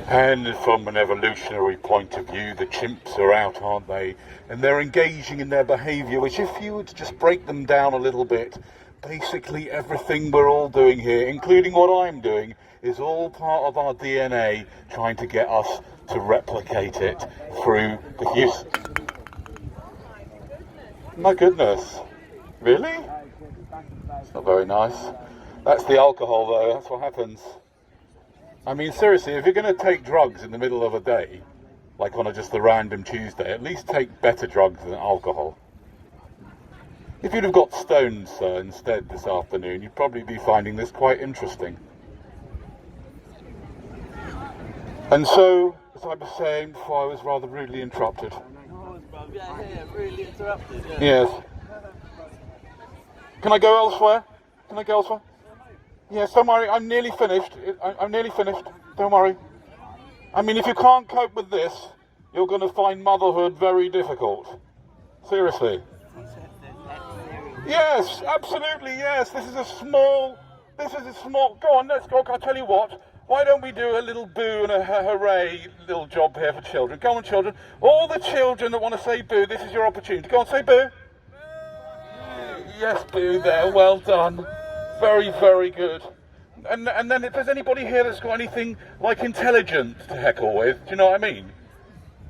And from an evolutionary point of view, the chimps are out, aren't they? And they're engaging in their behaviour, which if you were to just break them down a little bit, basically everything we're all doing here, including what I'm doing, is all part of our DNA trying to get us to replicate it through the use. My goodness. Really? It's not very nice. That's the alcohol though, that's what happens. I mean, seriously, if you're going to take drugs in the middle of a day, like on just a random Tuesday, at least take better drugs than alcohol. If you'd have got stoned, sir, instead this afternoon, you'd probably be finding this quite interesting. And so, as I was saying before, I was rather rudely interrupted. Yeah, really interrupted. Yeah. Yes. Can I go elsewhere? Yes, don't worry, I'm nearly finished. I'm nearly finished. Don't worry. I mean, if you can't cope with this, you're going to find motherhood very difficult. Seriously. Yes, absolutely, yes. This is a small... Go on, let's go. I'll tell you what. Why don't we do a little boo and a hooray little job here for children? Go on, children. All the children that want to say boo, this is your opportunity. Go on, say boo. Yes, boo there. Well done. Very, very good. And then if there's anybody here that's got anything like intelligent to heckle with, do you know what I mean?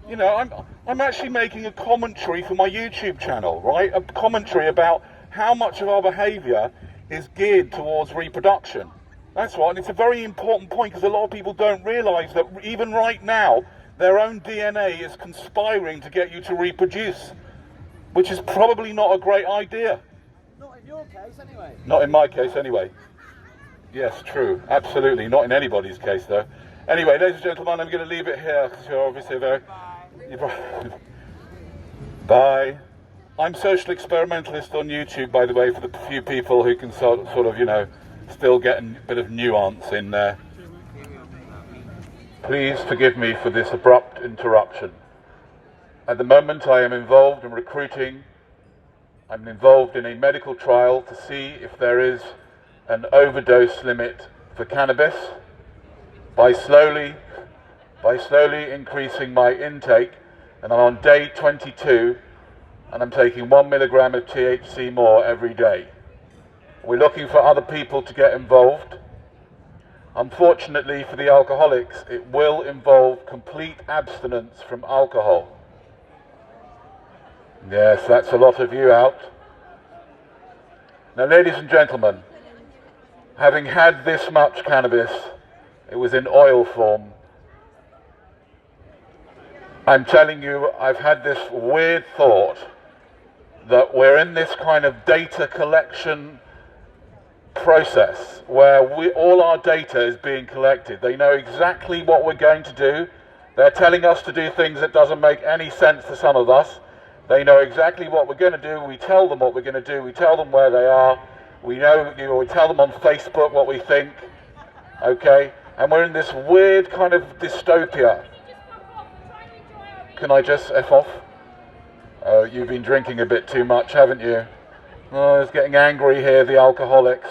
You know, I'm actually making a commentary for my YouTube channel, right? A commentary about how much of our behaviour is geared towards reproduction. That's right, and it's a very important point because a lot of people don't realise that even right now, their own DNA is conspiring to get you to reproduce, which is probably not a great idea. Not in your case, anyway. Not in my case, anyway. Yes, true. Absolutely. Not in anybody's case, though. Anyway, ladies and gentlemen, I'm going to leave it here because you're obviously very... Bye. Bye. I'm social experimentalist on YouTube, by the way, for the few people who can sort of, you know, still get a bit of nuance in there. Please forgive me for this abrupt interruption. At the moment, I am involved in recruiting. I'm involved in a medical trial to see if there is an overdose limit for cannabis. By slowly increasing my intake, and I'm on day 22, and I'm taking 1 milligram of THC more every day. We're looking for other people to get involved. Unfortunately for the alcoholics, it will involve complete abstinence from alcohol. Yes, that's a lot of you out. Now, ladies and gentlemen, having had this much cannabis, it was in oil form. I'm telling you, I've had this weird thought that we're in this kind of data collection process where all our data is being collected. They know exactly what we're going to do. They're telling us to do things that doesn't make any sense to some of us. They know exactly what we're going to do. We tell them what we're going to do. We tell them where they are. We know, you know, we tell them on Facebook what we think. Okay? And we're in this weird kind of dystopia. Can I just F off? Oh, you've been drinking a bit too much, haven't you? Oh, it's getting angry here, the alcoholics.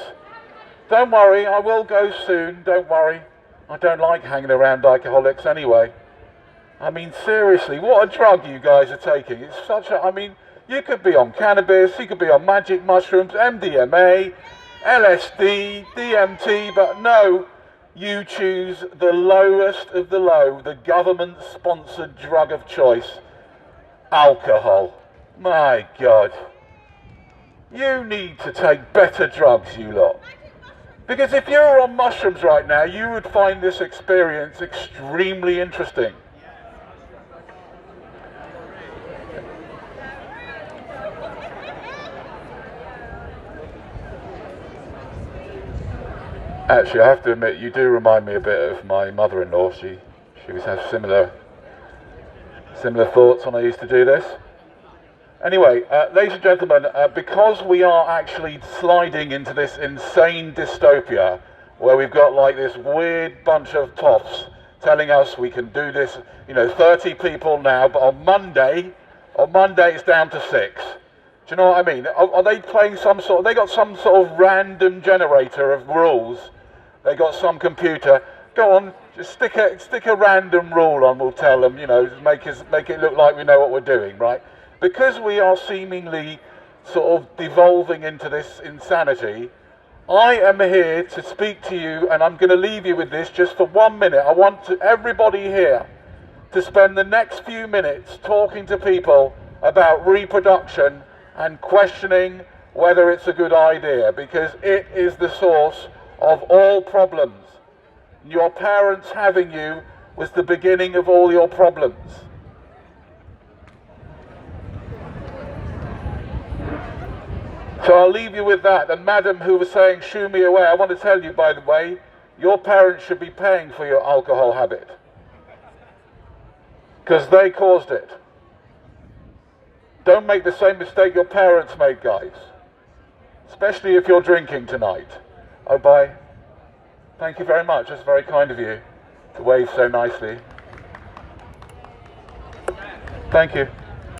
Don't worry, I will go soon, don't worry. I don't like hanging around alcoholics anyway. I mean, seriously, what a drug you guys are taking. It's such a, I mean, you could be on cannabis, you could be on magic mushrooms, MDMA, LSD, DMT, but no, you choose the lowest of the low, the government-sponsored drug of choice, alcohol. My God. You need to take better drugs, you lot. Because if you were on mushrooms right now, you would find this experience extremely interesting. Actually, I have to admit, you do remind me a bit of my mother-in-law. She was have similar thoughts when I used to do this. Anyway, ladies and gentlemen, because we are actually sliding into this insane dystopia where we've got like this weird bunch of toffs telling us we can do this, you know, 30 people now, but on Monday it's down to 6. Do you know what I mean? Are they playing some sort of, they got some sort of random generator of rules. They got some computer Go on, just stick a random rule on. We'll tell them, you know, make it look like we know what we're doing, right? Because we are seemingly sort of devolving into this insanity. I am here to speak to you, and I'm going to leave you with this just for 1 minute. I want everybody here to spend the next few minutes talking to people about reproduction and questioning whether it's a good idea, because it is the source of all problems. Your parents having you was the beginning of all your problems. So I'll leave you with that. And madam who was saying, shoo me away, I want to tell you, by the way, your parents should be paying for your alcohol habit. Because they caused it. Don't make the same mistake your parents made, guys. Especially if you're drinking tonight. Oh, bye. Thank you very much. That's very kind of you to wave so nicely. Thank you.